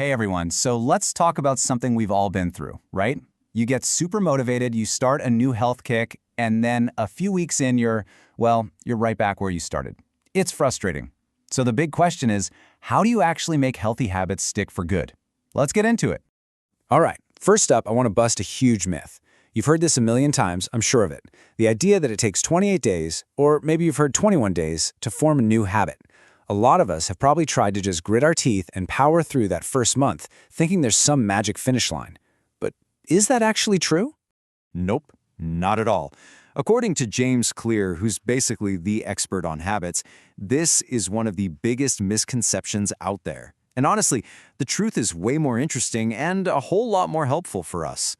Hey everyone, so let's talk about something we've all been through, right? You get super motivated, you start a new health kick, and then a few weeks in you're right back where you started. It's frustrating. So the big question is, how do you actually make healthy habits stick for good? Let's get into it. All right, first up, I want to bust a huge myth. You've heard this a million times, I'm sure of it. The idea that it takes 28 days, or maybe you've heard 21 days, to form a new habit. A lot of us have probably tried to just grit our teeth and power through that first month, thinking there's some magic finish line. But is that actually true? Nope, not at all. According to James Clear, who's basically the expert on habits, this is one of the biggest misconceptions out there. And honestly, the truth is way more interesting and a whole lot more helpful for us.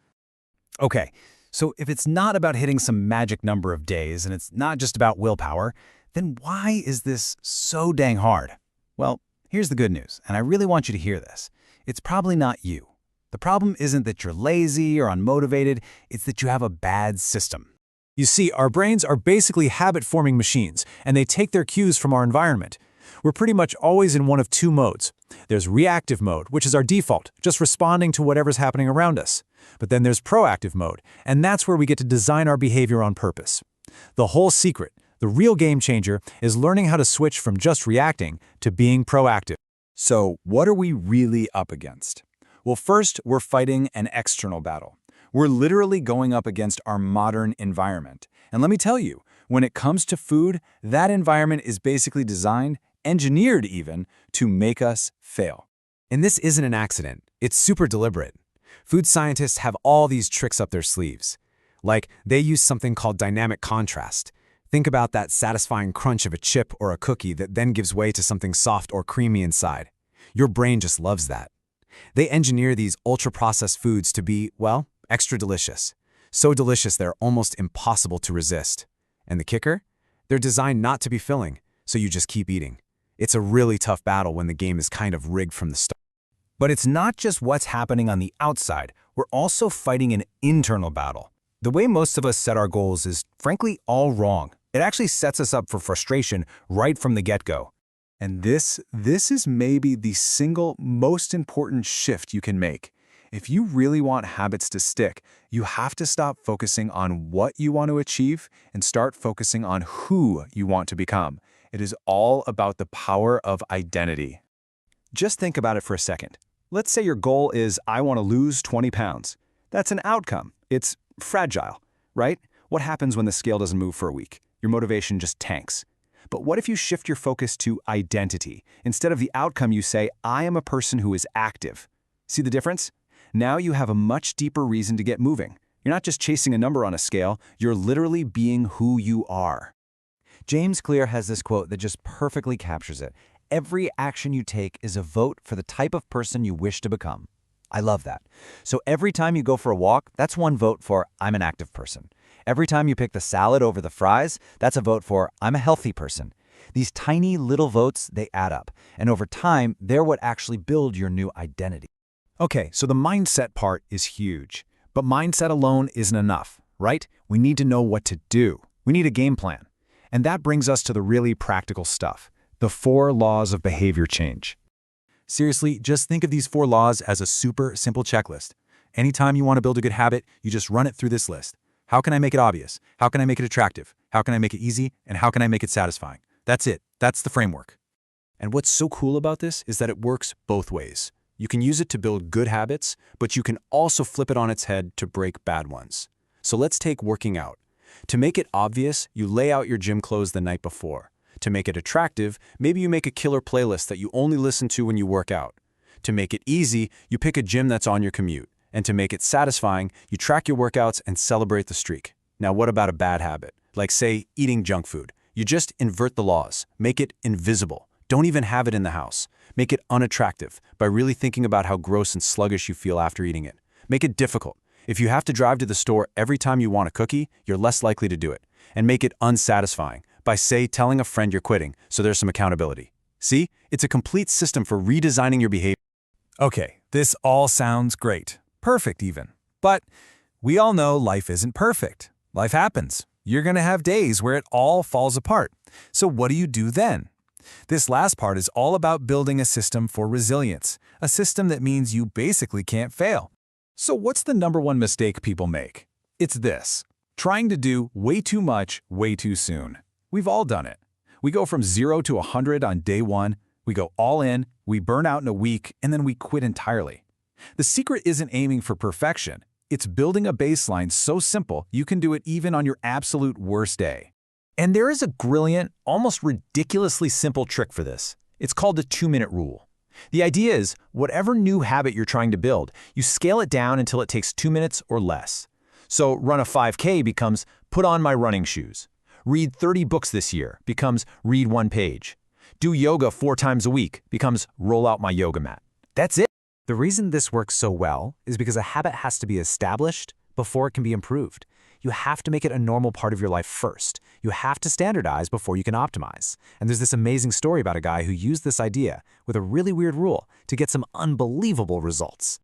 Okay, so if it's not about hitting some magic number of days and it's not just about willpower, then why is this so dang hard? Well, here's the good news, and I really want you to hear this. It's probably not you. The problem isn't that you're lazy or unmotivated, it's that you have a bad system. You see, our brains are basically habit-forming machines, and they take their cues from our environment. We're pretty much always in one of two modes. There's reactive mode, which is our default, just responding to whatever's happening around us. But then there's proactive mode, and that's where we get to design our behavior on purpose. The whole secret, the real game changer, is learning how to switch from just reacting to being proactive. So, what are we really up against? Well, first, we're fighting an external battle. We're literally going up against our modern environment. And let me tell you, when it comes to food, that environment is basically designed, engineered even, to make us fail. And this isn't an accident. It's super deliberate. Food scientists have all these tricks up their sleeves. Like, they use something called dynamic contrast. Think about that satisfying crunch of a chip or a cookie that then gives way to something soft or creamy inside. Your brain just loves that. They engineer these ultra-processed foods to be, well, extra delicious. So delicious they're almost impossible to resist. And the kicker? They're designed not to be filling, so you just keep eating. It's a really tough battle when the game is kind of rigged from the start. But it's not just what's happening on the outside. We're also fighting an internal battle. The way most of us set our goals is, frankly, all wrong. It actually sets us up for frustration right from the get-go. And this is maybe the single most important shift you can make. If you really want habits to stick, you have to stop focusing on what you want to achieve and start focusing on who you want to become. It is all about the power of identity. Just think about it for a second. Let's say your goal is, I want to lose 20 pounds. That's an outcome. It's fragile, right? What happens when the scale doesn't move for a week? Your motivation just tanks. But what if you shift your focus to identity? Instead of the outcome, you say, I am a person who is active. See the difference? Now you have a much deeper reason to get moving. You're not just chasing a number on a scale, you're literally being who you are. James Clear has this quote that just perfectly captures it. Every action you take is a vote for the type of person you wish to become. I love that. So every time you go for a walk, that's one vote for I'm an active person. Every time you pick the salad over the fries, that's a vote for I'm a healthy person. These tiny little votes, they add up. And over time, they're what actually build your new identity. Okay, so the mindset part is huge. But mindset alone isn't enough, right? We need to know what to do. We need a game plan. And that brings us to the really practical stuff, the 4 laws of behavior change. Seriously, just think of these 4 laws as a super simple checklist. Anytime you want to build a good habit, you just run it through this list. How can I make it obvious? How can I make it attractive? How can I make it easy? And how can I make it satisfying? That's it. That's the framework. And what's so cool about this is that it works both ways. You can use it to build good habits, but you can also flip it on its head to break bad ones. So let's take working out. To make it obvious, you lay out your gym clothes the night before. To make it attractive, maybe you make a killer playlist that you only listen to when you work out. To make it easy, you pick a gym that's on your commute. And to make it satisfying, you track your workouts and celebrate the streak. Now, what about a bad habit? Like, say, eating junk food. You just invert the laws. Make it invisible. Don't even have it in the house. Make it unattractive by really thinking about how gross and sluggish you feel after eating it. Make it difficult. If you have to drive to the store every time you want a cookie, you're less likely to do it. And make it unsatisfying by, say, telling a friend you're quitting so there's some accountability. See? It's a complete system for redesigning your behavior. Okay, this all sounds great. Perfect even. But we all know life isn't perfect. Life happens. You're going to have days where it all falls apart. So what do you do then? This last part is all about building a system for resilience, a system that means you basically can't fail. So what's the #1 mistake people make? It's this: trying to do way too much, way too soon. We've all done it. We go from 0 to 100 on day 1, we go all in, we burn out in a week, and then we quit entirely. The secret isn't aiming for perfection. It's building a baseline so simple you can do it even on your absolute worst day. And there is a brilliant, almost ridiculously simple trick for this. It's called the 2-minute rule. The idea is, whatever new habit you're trying to build, you scale it down until it takes 2 minutes or less. So run a 5K becomes put on my running shoes. Read 30 books this year becomes read 1 page. Do yoga 4 times a week becomes roll out my yoga mat. That's it. The reason this works so well is because a habit has to be established before it can be improved. You have to make it a normal part of your life first. You have to standardize before you can optimize. And there's this amazing story about a guy who used this idea with a really weird rule to get some unbelievable results.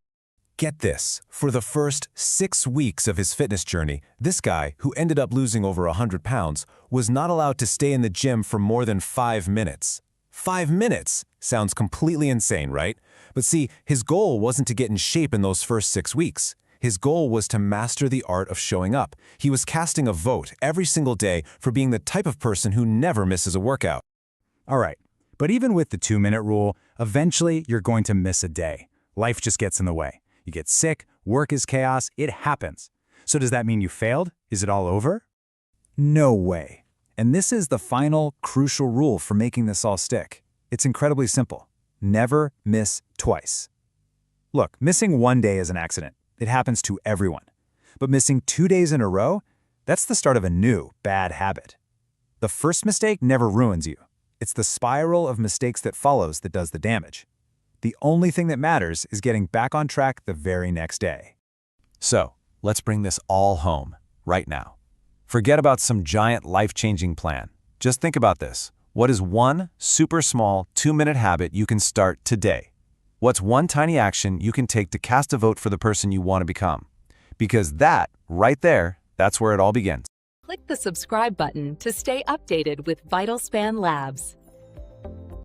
Get this, for the first 6 weeks of his fitness journey, this guy, who ended up losing over 100 pounds, was not allowed to stay in the gym for more than 5 minutes. 5 minutes! Sounds completely insane, right? But see, his goal wasn't to get in shape in those first 6 weeks. His goal was to master the art of showing up. He was casting a vote every single day for being the type of person who never misses a workout. All right, but even with the 2-minute rule, eventually you're going to miss a day. Life just gets in the way. You get sick, work is chaos, it happens. So does that mean you failed? Is it all over? No way. And this is the final, crucial rule for making this all stick. It's incredibly simple. Never miss twice. Look, missing 1 day is an accident. It happens to everyone. But missing 2 days in a row, that's the start of a new, bad habit. The first mistake never ruins you. It's the spiral of mistakes that follows that does the damage. The only thing that matters is getting back on track the very next day. So, let's bring this all home, right now. Forget about some giant life-changing plan. Just think about this. What is one super small 2-minute habit you can start today? What's one tiny action you can take to cast a vote for the person you want to become? Because that, right there, that's where it all begins. Click the subscribe button to stay updated with VitalSpan Labs.